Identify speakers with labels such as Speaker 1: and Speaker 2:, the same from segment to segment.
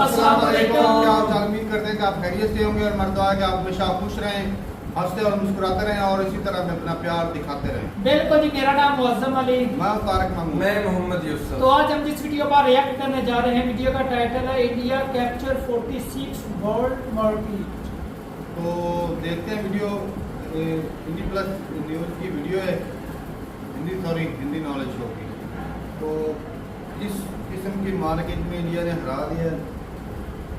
Speaker 1: अस्सलाम वालेकुम।
Speaker 2: क्या आप उम्मीद करते हैं कि आप खैरियत से होंगे और मैं दुआ है कि आप हमेशा खुश रहें, हंसते और मुस्कुराते रहें और इसी तरह में अपना प्यार दिखाते रहें।
Speaker 1: बिल्कुल जी, मेरा नाम मुअज्जम अली।
Speaker 2: मैं हूं तारिक महमूद।
Speaker 3: मैं मोहम्मद यूसुफ।
Speaker 1: तो आज हम जिस वीडियो पर रिएक्ट करने जा रहे हैं, वीडियो का टाइटल है इंडिया कैप्चर 46 वर्ल्ड मार्केट।
Speaker 2: तो देखते हैं वीडियो। हिंदी प्लस न्यूज़ की वीडियो है, हिंदी नॉलेज शो की। तो इस किस्म की मार्केट में इंडिया ने हरा दिया है।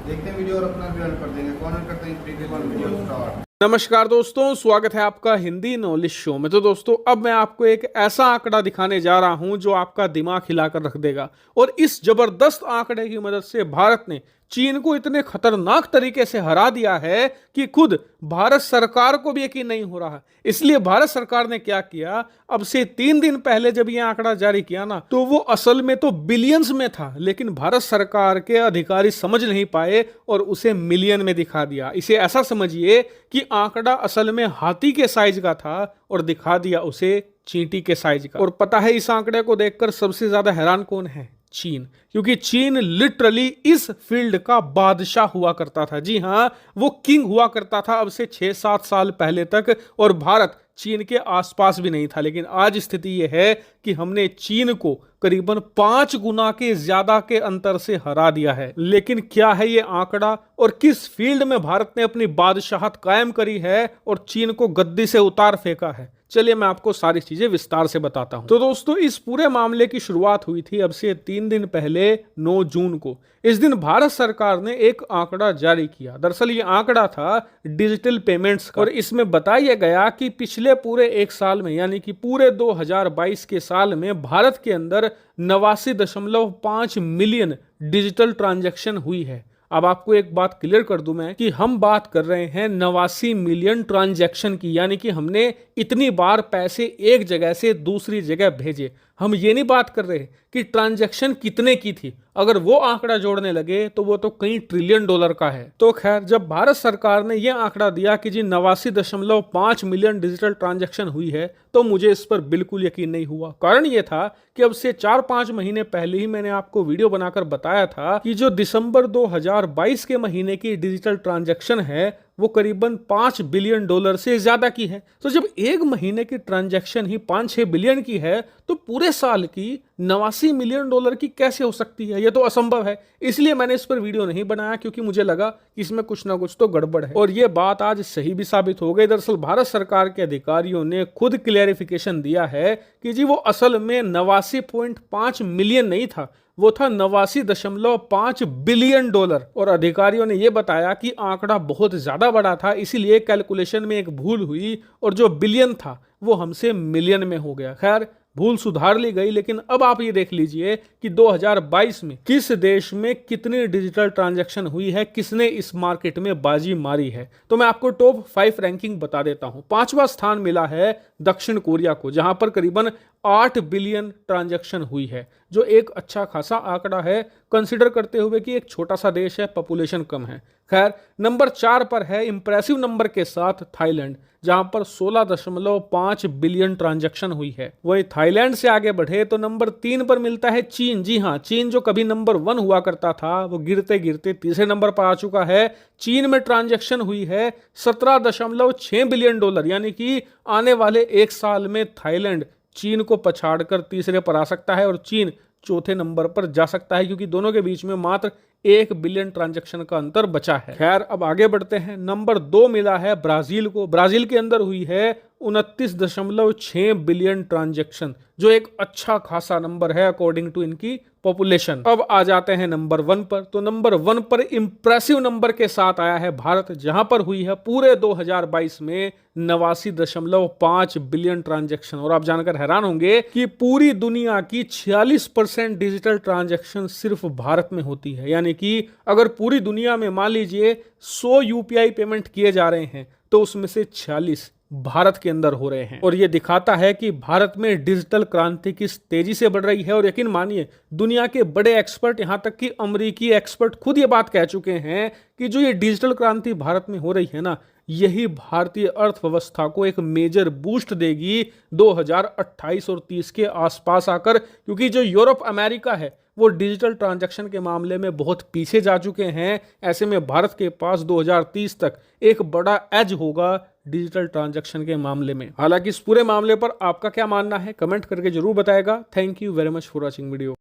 Speaker 2: देखते हैं वीडियो और अपना रिव्यू कर देंगे। कौन करते हैं वीडियो स्टार्ट।
Speaker 4: नमस्कार दोस्तों, स्वागत है आपका हिंदी नॉलेज शो में। तो दोस्तों, अब मैं आपको एक ऐसा आंकड़ा दिखाने जा रहा हूं जो आपका दिमाग हिलाकर रख देगा। और इस जबरदस्त आंकड़े की मदद से भारत ने चीन को इतने खतरनाक तरीके से हरा दिया है कि खुद भारत सरकार को भी यकीन नहीं हो रहा। इसलिए भारत सरकार ने क्या किया, अब से 3 दिन पहले जब यह आंकड़ा जारी किया ना, तो वो असल में तो बिलियंस में था, लेकिन भारत सरकार के अधिकारी समझ नहीं पाए और उसे मिलियन में दिखा दिया। इसे ऐसा समझिए कि आंकड़ा असल में हाथी के साइज का था और दिखा दिया उसे चींटी के साइज का। और पता है इस आंकड़े को देखकर सबसे ज्यादा हैरान कौन है? चीन। क्योंकि चीन लिटरली इस फील्ड का बादशाह हुआ करता था। जी हां, वो किंग हुआ करता था अब से 6-7 साल पहले तक, और भारत चीन के आसपास भी नहीं था। लेकिन आज स्थिति यह है कि हमने चीन को करीबन 5 गुना के ज्यादा के अंतर से हरा दिया है। लेकिन क्या है ये आंकड़ा और किस फील्ड में भारत ने अपनी बादशाहत कायम करी है और चीन को गद्दी से उतार फेंका है? चलिए मैं आपको सारी चीजें विस्तार से बताता हूं। तो दोस्तों, इस पूरे मामले की शुरुआत हुई थी अब से 3 दिन पहले 9 जून को। इस दिन भारत सरकार ने एक आंकड़ा जारी किया। दरअसल ये आंकड़ा था डिजिटल पेमेंट्स का, और इसमें बताया गया कि पिछले पूरे 1 साल में, यानी कि पूरे 2022 के साल में भारत के अंदर 89.5 मिलियन डिजिटल ट्रांजैक्शन हुई है। अब आपको एक बात क्लियर कर दूं मैं कि हम बात कर रहे हैं 89 मिलियन ट्रांजैक्शन की, यानी कि हमने इतनी बार पैसे एक जगह से दूसरी जगह भेजे। हम ये नहीं बात कर रहे कि ट्रांजैक्शन कितने की थी। अगर वो आंकड़ा जोड़ने लगे तो वो तो कई ट्रिलियन डॉलर का है। तो खैर, जब भारत सरकार ने यह आंकड़ा दिया कि जी 89.5 मिलियन डिजिटल ट्रांजैक्शन हुई है, तो मुझे इस पर बिल्कुल यकीन नहीं हुआ। कारण यह था कि अब से 4-5 महीने पहले ही मैंने आपको वीडियो बनाकर बताया था कि जो दिसंबर 2022 के महीने की डिजिटल ट्रांजैक्शन है वो करीबन 5 बिलियन डॉलर से ज्यादा की है। तो जब एक महीने की ट्रांजैक्शन ही 5-6 बिलियन की है, तो पूरे साल की 89 मिलियन डॉलर की कैसे हो सकती है? यह तो असंभव है। इसलिए मैंने इस पर वीडियो नहीं बनाया, क्योंकि मुझे लगा कि इसमें कुछ ना कुछ तो गड़बड़ है। और यह बात आज सही भी साबित हो गई। दरअसल भारत सरकार के अधिकारियों ने खुद क्लियरिफिकेशन दिया है कि जी वो असल में 89.5 मिलियन नहीं था, वो था 89.5 बिलियन डॉलर। और अधिकारियों ने यह बताया कि आंकड़ा बहुत ज्यादा बड़ा था, इसीलिए कैलकुलेशन में एक भूल हुई और जो बिलियन था वो हमसे मिलियन में हो गया। खैर, भूल सुधार ली गई। लेकिन अब आप ये देख लीजिए कि 2022 में किस देश में कितनी डिजिटल ट्रांजैक्शन हुई है, किसने इस मार्केट में बाजी मारी है। तो मैं आपको टॉप 5 रैंकिंग बता देता हूं। 5वां स्थान मिला है दक्षिण कोरिया को, जहां पर करीबन 8 बिलियन ट्रांजैक्शन हुई है, जो एक अच्छा खासा आंकड़ा है कंसिडर करते हुए कि एक छोटा सा देश है, पॉपुलेशन कम है। खैर, नंबर 4 पर है इंप्रेसिव नंबर के साथ थाईलैंड, जहां पर 16.5 बिलियन ट्रांजैक्शन हुई है। वही थाईलैंड से आगे बढ़े तो नंबर 3 पर मिलता है चीन। जी हां, चीन जो कभी नंबर 1 हुआ करता था, वो गिरते गिरते तीसरे नंबर पर आ चुका है। चीन में ट्रांजैक्शन हुई है 17.6 बिलियन डॉलर, यानी कि आने वाले 1 साल में थाईलैंड चीन को पछाड़कर तीसरे पर आ सकता है और चीन चौथे नंबर पर जा सकता है, क्योंकि दोनों के बीच में मात्र 1 बिलियन ट्रांजैक्शन का अंतर बचा है। खैर, अब आगे बढ़ते हैं। नंबर 2 मिला है ब्राजील को। ब्राजील के अंदर हुई है 29.6 बिलियन ट्रांजैक्शन, जो एक अच्छा खासा नंबर है अकॉर्डिंग टू इनकी पॉपुलेशन। अब आ जाते हैं नंबर 1 पर। तो नंबर 1 पर इंप्रेसिव नंबर के साथ आया है भारत, जहां पर हुई है पूरे 2022 में 89.5 बिलियन ट्रांजैक्शन। और आप जानकर हैरान होंगे कि पूरी दुनिया की 46% डिजिटल ट्रांजैक्शन सिर्फ भारत में होती है। यानी कि अगर पूरी दुनिया में मान लीजिए 100 यूपीआई पेमेंट किए जा रहे हैं, तो उसमें से 46 भारत के अंदर हो रहे हैं। और यह दिखाता है कि भारत में डिजिटल क्रांति किस तेजी से बढ़ रही है। और यकीन मानिए, दुनिया के बड़े एक्सपर्ट, यहां तक कि अमेरिकी एक्सपर्ट खुद ये बात कह चुके हैं कि जो ये डिजिटल क्रांति भारत में हो रही है ना, यही भारतीय अर्थव्यवस्था को एक मेजर बूस्ट देगी 2028 और 30 के आसपास आकर। क्योंकि जो यूरोप अमेरिका है वो डिजिटल ट्रांजैक्शन के मामले में बहुत पीछे जा चुके हैं। ऐसे में भारत के पास 2030 तक एक बड़ा एज होगा डिजिटल ट्रांजैक्शन के मामले में। हालांकि इस पूरे मामले पर आपका क्या मानना है, कमेंट करके जरूर बताएगा। Thank you very much for watching video.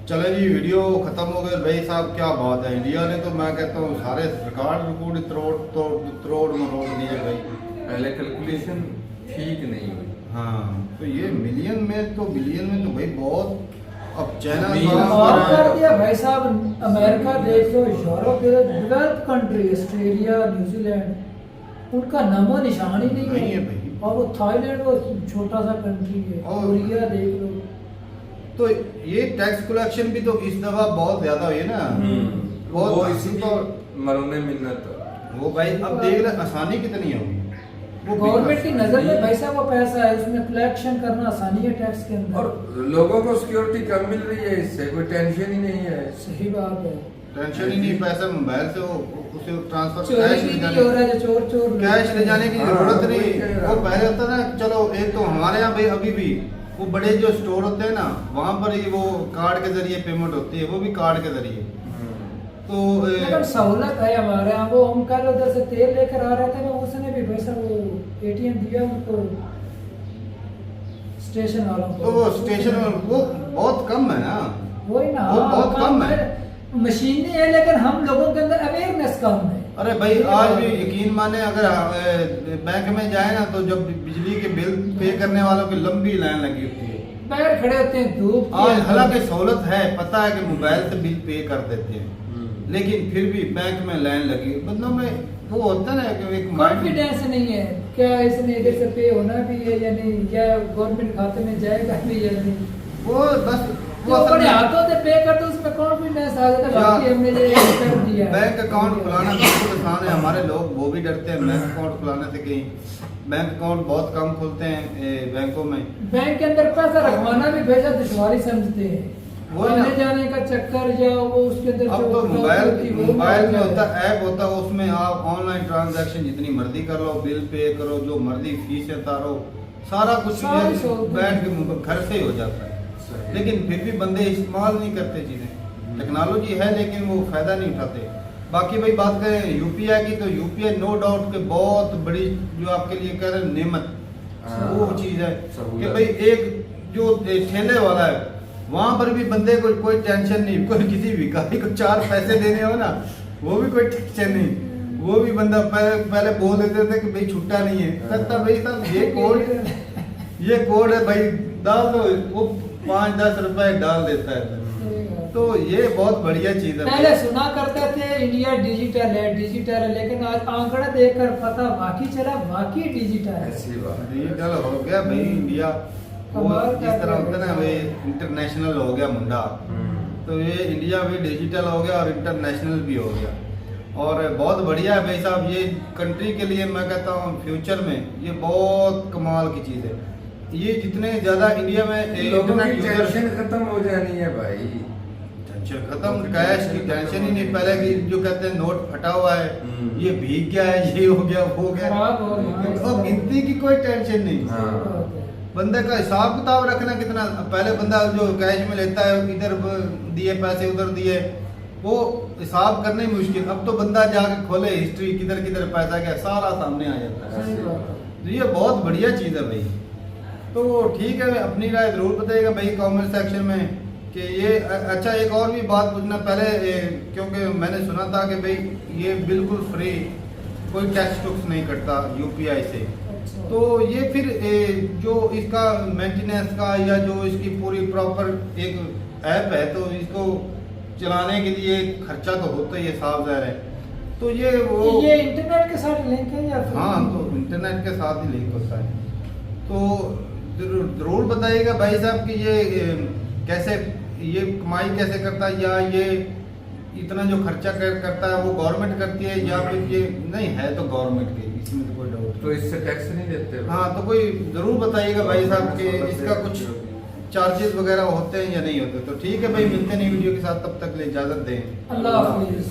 Speaker 2: चले जी, वीडियो खत्म हो गया भाई साहब। क्या बात है, इंडिया ने तो मैं कहता हूँ सारे रिकॉर्ड तोड़ मरोड़ दिए भाई।
Speaker 3: पहले कैलकुलेशन ठीक नहीं हुई।
Speaker 2: हाँ, तो ये मिलियन में तो बिलियन में तो भाई बहुत। अब चाइना
Speaker 1: माफ कर दिया भाई साहब। अमेरिका देख लो, यूरोप के डेवलप्ड कंट्री, ऑस्ट्रेलिया, न्यूजीलैंड, उनका नामो निशान ही नहीं
Speaker 2: नहीं है
Speaker 1: है
Speaker 2: भाई।
Speaker 1: और वो थाईलैंड वो छोटा सा कंट्री है,
Speaker 2: और-
Speaker 1: कोरिया देख लो।
Speaker 2: तो ये टैक्स कलेक्शन भी तो इस दफा बहुत ज्यादा हुई है ना।
Speaker 3: वो
Speaker 2: बहुत
Speaker 3: इसी
Speaker 2: तो
Speaker 3: मरोने मिन्नत।
Speaker 2: वो भाई अब देख रहे आसानी कितनी होगी। वो
Speaker 1: गवर्नमेंट की नजर में भाई साहब वो पैसा है, उसमें कलेक्शन करना आसानी है टैक्स के अंदर।
Speaker 3: और लोगों को सिक्योरिटी कम मिल रही है, इससे कोई टेंशन ही नहीं है।
Speaker 1: सही बात है।
Speaker 2: टेंशन ही नहीं, पैसा मोबाइल से उसे ट्रांसफर
Speaker 1: चोरी
Speaker 2: कैश
Speaker 1: भी
Speaker 2: ले
Speaker 1: नहीं
Speaker 2: जाने
Speaker 1: हो रहा है, जो चोर
Speaker 2: कैश ले जाने की
Speaker 3: हाँ,
Speaker 2: जरूरत
Speaker 3: वही
Speaker 2: नहीं।
Speaker 3: कह रहा
Speaker 2: वो पहले होता ना, चलो एक तो हमारे यहाँ भाई अभी भी वो बड़े जो स्टोर होते हैं ना, वहाँ पर ही वो कार्ड के जरिए पेमेंट होती है, वो भी कार्ड के जरिए। तो
Speaker 1: लेकिन सहूलत है हमारे यहाँ। वो हम कल उधर से तेल लेकर आ रहे थे, वो उसने भी भाई साहब वो एटीएम दिया उनको, स्टेशन वालों को।
Speaker 2: तो वो स्टेशन में वो बहुत कम है ना।
Speaker 1: वही ना,
Speaker 2: वो बहुत कम है।
Speaker 1: मशीनी है, लेकिन हम लोगों के अंदर अवेयरनेस कम है।
Speaker 2: अरे भाई आज भी यकीन माने, अगर बैंक में जाए ना तो जब बिजली के बिल पे करने वालों की लंबी लाइन लगी होती है।
Speaker 1: पैर खड़े होते हैं धूप की।
Speaker 2: आज हालांकि सहूलत है, पता है कि मोबाइल से बिल पे कर देते हैं, लेकिन फिर भी बैंक में लाइन लगी। मतलब में वो होता है ना कि एक
Speaker 1: कॉन्फिडेंस नहीं है, क्या इसने इधर से पे होना भी है या नहीं, या गवर्नमेंट खाते में जाएगा भी या नहीं।
Speaker 2: वो बस
Speaker 1: वो अपने हाथों से पे करते उसमें कॉन्फिडेंस आ जाता है, बाकी हमने ये कर दिया।
Speaker 2: बैंक अकाउंट खुलाना बिल्कुल आसान है। हमारे लोग वो भी डरते हैं बैंक अकाउंट खुलाने से। कहीं बैंक अकाउंट बहुत कम खुलते हैं बैंकों में।
Speaker 1: बैंक के अंदर पैसा रखवाना भी भेजा दुश्वारी समझते हैं,
Speaker 2: वो ना।
Speaker 1: आने जाने का चक्कर, या वो उसके अंदर
Speaker 2: अब
Speaker 1: जो
Speaker 2: तो
Speaker 1: वो
Speaker 2: मोबाइल में
Speaker 1: है।
Speaker 2: होता ऐप होता है, उसमें आप ऑनलाइन ट्रांजैक्शन जितनी मर्जी कर लो, बिल पे करो, जो मर्जी फीस उतारो, सारा कुछ
Speaker 1: सारी
Speaker 2: ये
Speaker 1: सहूलतें।
Speaker 2: बैठ के घर से ही हो जाता है। लेकिन फिर भी बंदे इस्तेमाल नहीं करते चीजें। टेक्नोलॉजी है लेकिन वो फायदा नहीं उठाते। बाकी भाई बात करें यूपीआई की, तो यूपीआई नो डाउट के बहुत बड़ी जो आपके लिए कह रहे हैं नेमत, वो चीज है कि भाई एक जो ठेले वाला है वहां पर भी बंदे को कोई टेंशन नहीं। कोई किसी भिखारी को 4 पैसे देने हो ना, वो भी कोई टेंशन नहीं। वो भी बंदा पहले बोल देते थे कि भाई छुट्टा नहीं है, कहता भाई साहब ये कोड है भाई, डाल दो। वो 5-10 रुपए डाल देता है। तो ये बहुत बढ़िया चीज है।
Speaker 1: पहले सुना करते थे इंडिया डिजिटल है, लेकिन आज आंकड़ा देखकर पता वाकई चला, वाकई डिजिटल है।
Speaker 3: ऐसी बात।
Speaker 2: डिजिटल हो गया भाई इंडिया। वो
Speaker 1: कमाल
Speaker 2: जिस तरह
Speaker 1: कर
Speaker 2: होता है ना भाई, इंटरनेशनल हो गया मुंडा। तो ये इंडिया भी डिजिटल हो गया और इंटरनेशनल भी हो गया। और बहुत बढ़िया है भाई साहब। ये कंट्री के लिए मैं कहता हूँ फ्यूचर में ये बहुत कमाल की चीज है। ये जितने ज्यादा इंडिया में
Speaker 3: लोगों की
Speaker 2: इंटरनेट यूजर
Speaker 3: टेंशन खत्म हो जानी है भाई।
Speaker 2: टेंशन खत्म, कैश की टेंशन ही नहीं। पहले की जो कहते हैं नोट फटा हुआ है, ये भीग गया है, ये हो गया, वो हो गया।
Speaker 1: खराब हो गया।
Speaker 2: अब गिनती की कोई टेंशन नहीं।
Speaker 3: हाँ।
Speaker 2: बंदे का हिसाब किताब रखना कितना। पहले बंदा जो कैश में लेता है, इधर दिए पैसे उधर दिए, वो हिसाब करने में मुश्किल। अब तो बंदा जाके खोले हिस्ट्री, किधर किधर पैसा गया, सारा सामने आ जाता है।
Speaker 1: सही बात है।
Speaker 2: तो ये बहुत बढ़िया चीज है भाई। तो ठीक है, अपनी राय जरूर बताइएगा भाई कमेंट सेक्शन में कि ये अच्छा। एक और भी बात पूछना पहले, क्योंकि मैंने सुना था कि भाई ये बिल्कुल फ्री, कोई टैक्स टुक्स नहीं कटता यूपीआई से। तो ये फिर जो इसका मेंटेनेंस का या जो इसकी पूरी प्रॉपर एक ऐप है, तो इसको चलाने के लिए खर्चा तो होता ही है, साफ ज़ाहिर है। तो ये
Speaker 1: इंटरनेट के साथ लिंक है या फिर?
Speaker 2: हाँ, तो इंटरनेट के साथ ही लिंक होता है। तो जरूर बताइएगा भाई साहब कि ये कैसे, ये कमाई कैसे करता है, या ये इतना जो खर्चा करता है वो गवर्नमेंट करती है, या फिर ये नहीं है तो गवर्नमेंट की, इसमें तो कोई डाउट।
Speaker 3: तो इससे टैक्स नहीं देते?
Speaker 2: हाँ, तो कोई जरूर बताइएगा भाई साहब कि इसका कुछ चार्जेस वगैरह होते हैं या नहीं होते। तो ठीक है भाई, मिलते नहीं वीडियो के साथ, तब तक ले इजाजत दें।
Speaker 1: अल्लाह हाफिज़।